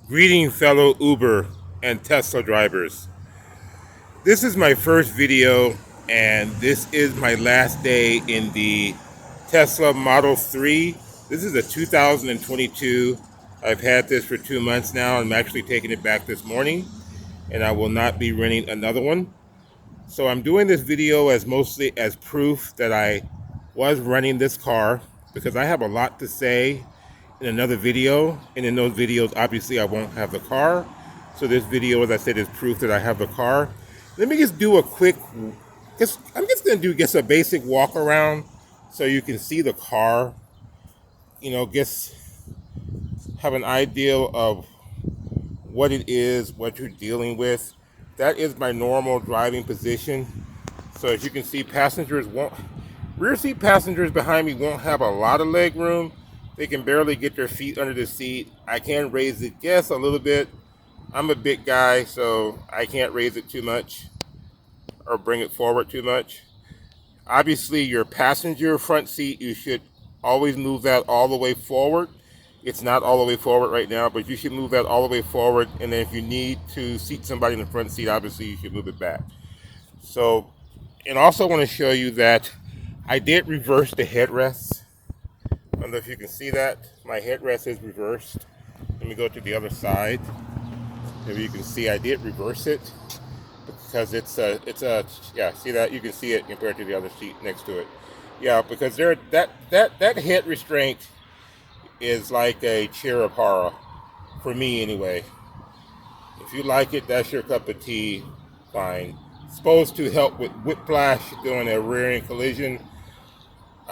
Greeting fellow Uber and Tesla drivers. This is my first video and this is my last day in the Tesla Model 3. This is a 2022. I've had this for 2 months now. I'm actually taking it back this morning and I will not be renting another one. So I'm doing this video as mostly as proof that I was running this car because I have a lot to say in another video, and in those videos obviously I won't have the car. So this video, as I said, is proof that I have the car. Let me just do a quick, I'm just gonna do just a basic walk around so you can see the car, just have an idea of what it is, what you're dealing with. That is my normal driving position. So as you can see, rear seat passengers behind me won't have a lot of leg room. They can barely get their feet under the seat. I can raise it just a little bit. I'm a big guy, so I can't raise it too much or bring it forward too much. Obviously, your passenger front seat, you should always move that all the way forward. It's not all the way forward right now, but you should move that all the way forward. And then if you need to seat somebody in the front seat, obviously you should move it back. So, and also want to show you that I did reverse the headrest. I don't know if you can see that. My headrest is reversed. Let me go to the other side. If you can see, I did reverse it because yeah, see that? You can see it compared to the other seat next to it. Yeah, because that head restraint is like a chair of horror, for me anyway. If you like it, that's your cup of tea, fine. It's supposed to help with whiplash during a rear-end collision.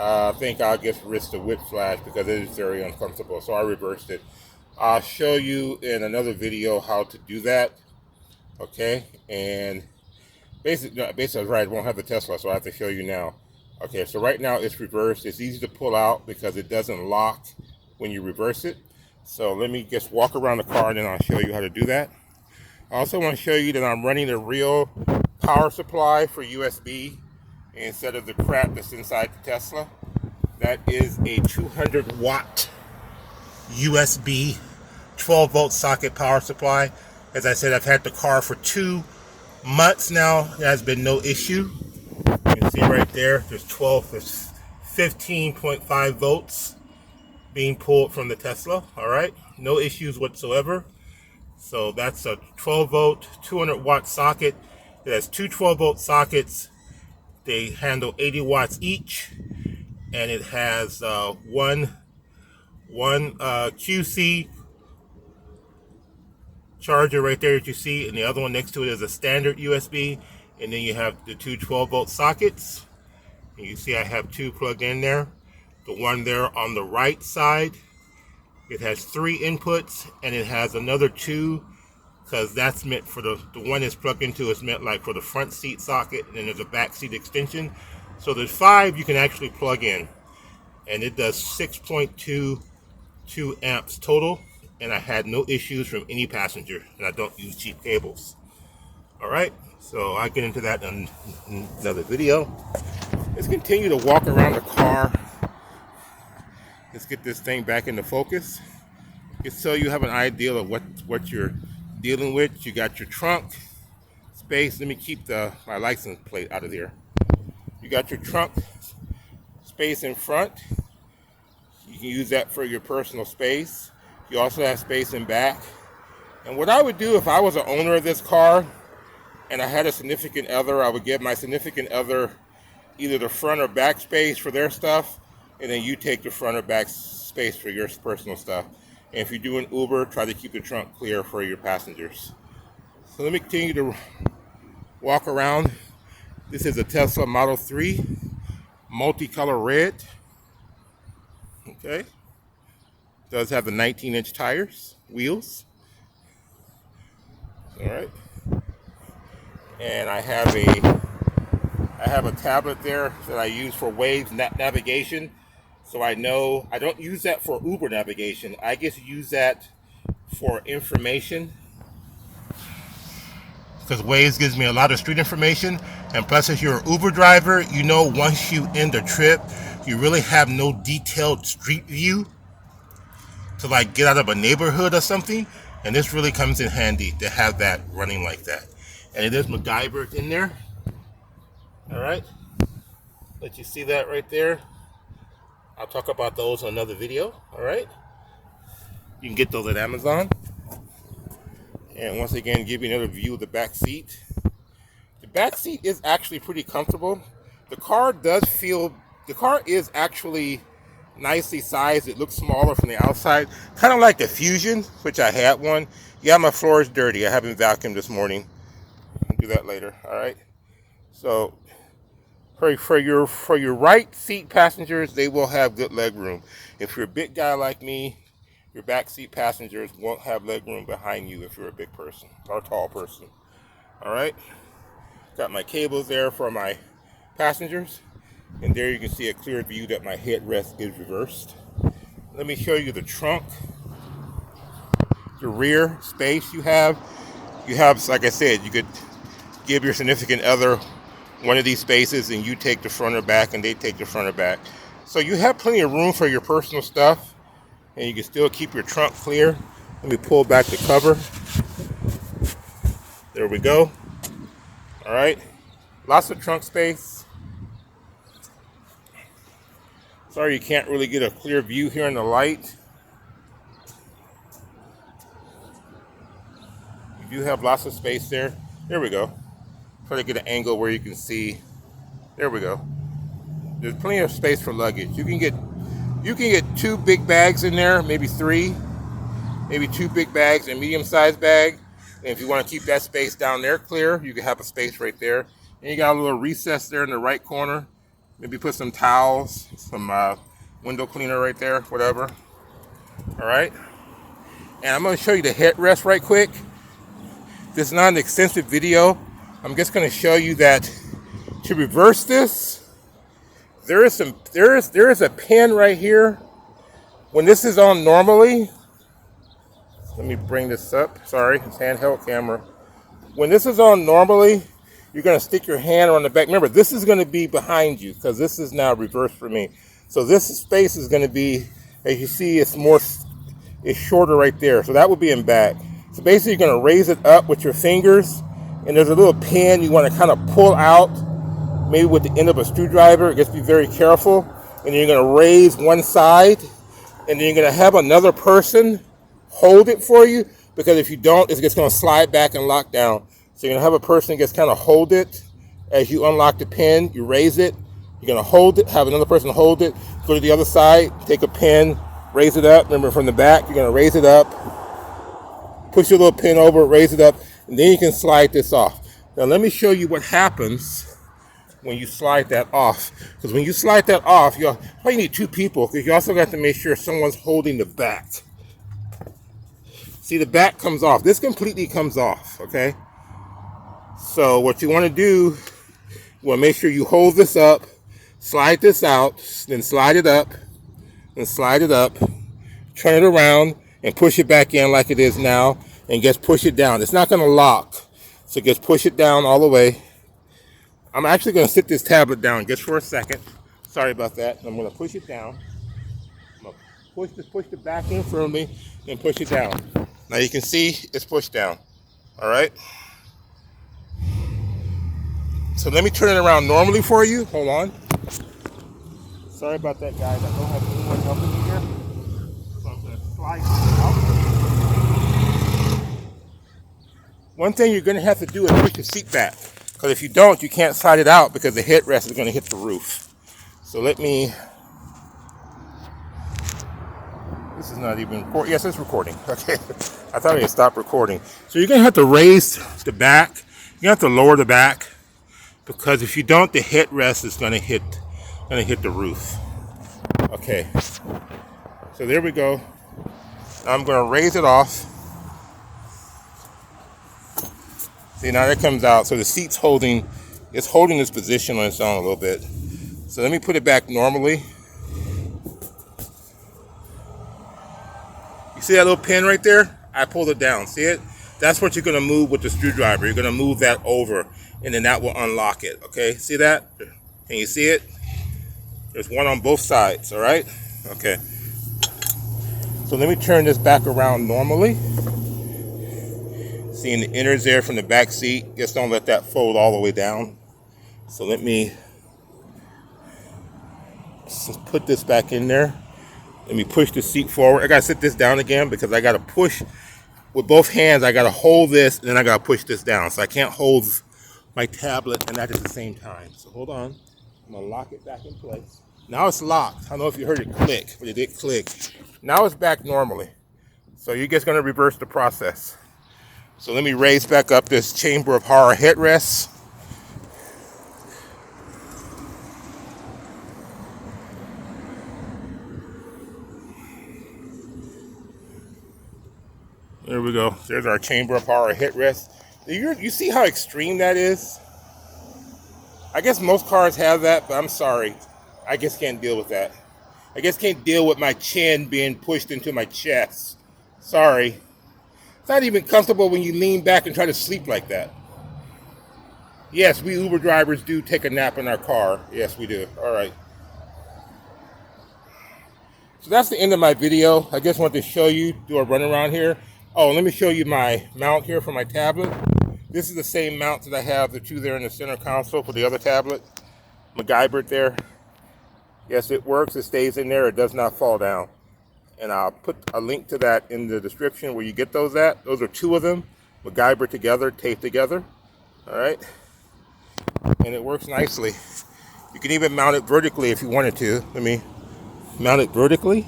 I think I'll just risk the whiplash because it is very uncomfortable, so I reversed it. I'll show you in another video how to do that, okay? And basically, right, I won't have the Tesla, so I have to show you now. Okay, so right now it's reversed. It's easy to pull out because it doesn't lock when you reverse it. So let me just walk around the car and then I'll show you how to do that. I also want to show you that I'm running a real power supply for USB instead of the crap that's inside the Tesla. That is a 200 watt USB 12 volt socket power supply. As I said, I've had the car for 2 months now. There has been no issue. You can see right there's 15.5 volts being pulled from the Tesla. All right, no issues whatsoever. So that's a 12 volt 200 watt socket. It has two 12 volt sockets. They handle 80 watts each, and it has one QC charger right there that you see, and the other one next to it is a standard USB, and then you have the two 12 volt sockets. And you see I have 2 plugged in there. The one there on the right side, it has 3 inputs, and it has another 2 because that's meant for the one it's plugged into is meant like for the front seat socket, and then there's a back seat extension. So there's 5 you can actually plug in, and it does 6.22 amps total, and I had no issues from any passenger, and I don't use cheap cables. All right, so I'll get into that in another video. Let's continue to walk around the car. Let's get this thing back into focus. Just so you have an idea of what you're dealing with. You got your trunk space. Let me keep my license plate out of there. You got your trunk space in front. You can use that for your personal space. You also have space in back. And what I would do if I was an owner of this car and I had a significant other, I would give my significant other either the front or back space for their stuff, and then you take the front or back space for your personal stuff. And if you're doing Uber, try to keep the trunk clear for your passengers. So let me continue to walk around. This is a Tesla Model 3, multicolor red. Okay. Does have the 19-inch tires, wheels. All right. And I have a tablet there that I use for Waze navigation. So I know I don't use that for Uber navigation. I just use that for information because Waze gives me a lot of street information. And plus, if you're an Uber driver, you know once you end a trip, you really have no detailed street view. to like get out of a neighborhood or something. And this really comes in handy to have that running like that. And it is MacGyvered in there. All right. Let you see that right there. I'll talk about those in another video. All right. You can get those at Amazon. And once again, give you another view of the back seat. The back seat is actually pretty comfortable. The car is actually nicely sized. It looks smaller from the outside, kind of like the Fusion, which I had one. Yeah, my floor is dirty. I haven't vacuumed this morning. I'll do that later. All right. So for your right seat passengers, they will have good leg room. If you're a big guy like me, your back seat passengers won't have leg room behind you if you're a big person or a tall person. All right. Got my cables there for my passengers. And there you can see a clear view that my headrest is reversed. Let me show you the trunk. The rear space you have. You have, like I said, you could give your significant other one of these spaces and you take the front or back and they take the front or back. So you have plenty of room for your personal stuff and you can still keep your trunk clear. Let me pull back the cover. There we go. All right. Lots of trunk space. Sorry you can't really get a clear view here in the light. You do have lots of space there. There we go. Try to get an angle where you can see. There we go. There's plenty of space for luggage. You can get 2 big bags in there, maybe 3. Maybe 2 big bags and a medium-sized bag. And if you want to keep that space down there clear, you can have a space right there. And you got a little recess there in the right corner. Maybe put some towels, some window cleaner right there, whatever. All right. And I'm going to show you the headrest right quick. This is not an extensive video. I'm just going to show you that to reverse this, there is a pin right here. When this is on normally, let me bring this up. Sorry, it's handheld camera. When this is on normally, you're going to stick your hand on the back. Remember, this is going to be behind you because this is now reversed for me. So this space is going to be, as you see, it's shorter right there. So that would be in back. So basically, you're going to raise it up with your fingers. And there's a little pin you want to kind of pull out, maybe with the end of a screwdriver. Just be very careful. And then you're going to raise one side. And then you're going to have another person hold it for you. Because if you don't, it's just going to slide back and lock down. So you're going to have a person just kind of hold it. As you unlock the pin, you raise it. You're going to hold it, have another person hold it. Go to the other side, take a pin, raise it up. Remember, from the back, you're going to raise it up. Push your little pin over, raise it up, and then you can slide this off. Now let me show you what happens when you slide that off. Because when you slide that off, you probably need 2 people, because you also got to make sure someone's holding the back. See, the back comes off. This completely comes off, okay? So what you want to do, you want to make sure you hold this up, slide this out, then slide it up, and slide it up, turn it around, and push it back in like it is now, and just push it down. It's not going to lock, so just push it down all the way. I'm actually going to sit this tablet down just for a second. Sorry about that. I'm going to push it down. I'm going to push the back in firmly, and push it down. Now you can see it's pushed down. All right. So let me turn it around normally for you. Hold on. Sorry about that, guys. I don't have anyone helping me here. So I'm going to slide this out. One thing you're going to have to do is push your seat back. Because if you don't, you can't slide it out because the headrest is going to hit the roof. So let me... This is not even recording. Yes, it's recording. Okay. I thought I had stopped recording. So you're going to have to raise the back. You're going to have to lower the back. Because if you don't, the headrest is going to hit the roof. Okay. So there we go. I'm going to raise it off. See, now that comes out. So the seat's holding this position on its own a little bit. So let me put it back normally. You see that little pin right there? I pulled it down. See it? That's what you're going to move with the screwdriver. You're going to move that over, and then that will unlock it. Okay? See that? Can you see it? There's one on both sides. All right? Okay. So let me turn this back around normally. Seeing the innards there from the back seat. Just don't let that fold all the way down. So let me just put this back in there. Let me push the seat forward. I gotta sit this down again because I gotta push with both hands. I gotta hold this and then I gotta push this down. So I can't hold my tablet and that at the same time. So hold on. I'm gonna lock it back in place. Now it's locked. I don't know if you heard it click, but it did click. Now it's back normally. So you're just gonna reverse the process. So let me raise back up this Chamber of Horror headrest. There we go. There's our Chamber of Horror headrest. You see how extreme that is? I guess most cars have that, but I'm sorry. I just can't deal with that. I just can't deal with my chin being pushed into my chest. Sorry. It's not even comfortable when you lean back and try to sleep like that. Yes, we Uber drivers do take a nap in our car. Yes, we do. All right. So that's the end of my video. I just wanted to show you, do a run around here. Oh, let me show you my mount here for my tablet. This is the same mount that I have, the two there in the center console for the other tablet. MacGyvered there. Yes, it works. It stays in there. It does not fall down. And I'll put a link to that in the description where you get those at. Those are two of them, MacGyvered together, taped together. All right. And it works nicely. You can even mount it vertically if you wanted to. Let me mount it vertically.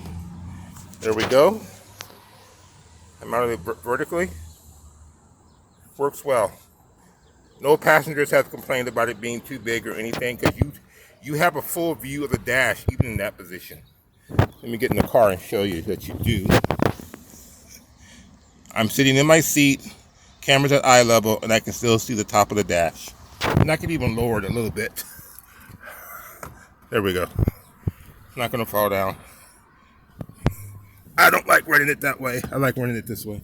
There we go. I mounted it vertically. Works well. No passengers have complained about it being too big or anything because you have a full view of the dash even in that position. Let me get in the car and show you that you do. I'm sitting in my seat, camera's at eye level, and I can still see the top of the dash. And I can even lower it a little bit. There we go. It's not going to fall down. I don't like running it that way. I like running it this way.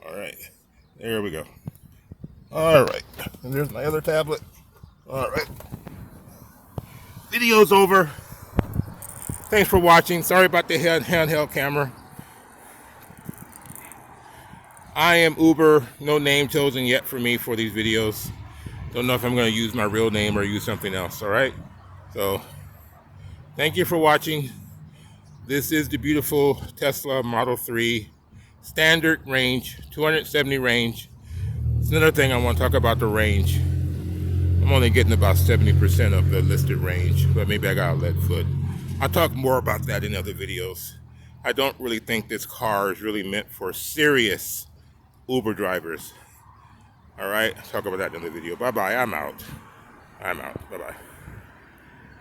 All right. There we go. All right. And there's my other tablet. All right. Video's over. Thanks for watching. Sorry about the handheld camera. I am Uber. No name chosen yet for me for these videos. Don't know if I'm going to use my real name or use something else. All right. So thank you for watching. This is the beautiful Tesla Model 3 standard range, 270 range. It's another thing I want to talk about the range. I'm only getting about 70% of the listed range, but maybe I got a lead foot. I'll talk more about that in other videos. I don't really think this car is really meant for serious Uber drivers. All right, I'll talk about that in another video. Bye-bye, I'm out. Bye-bye.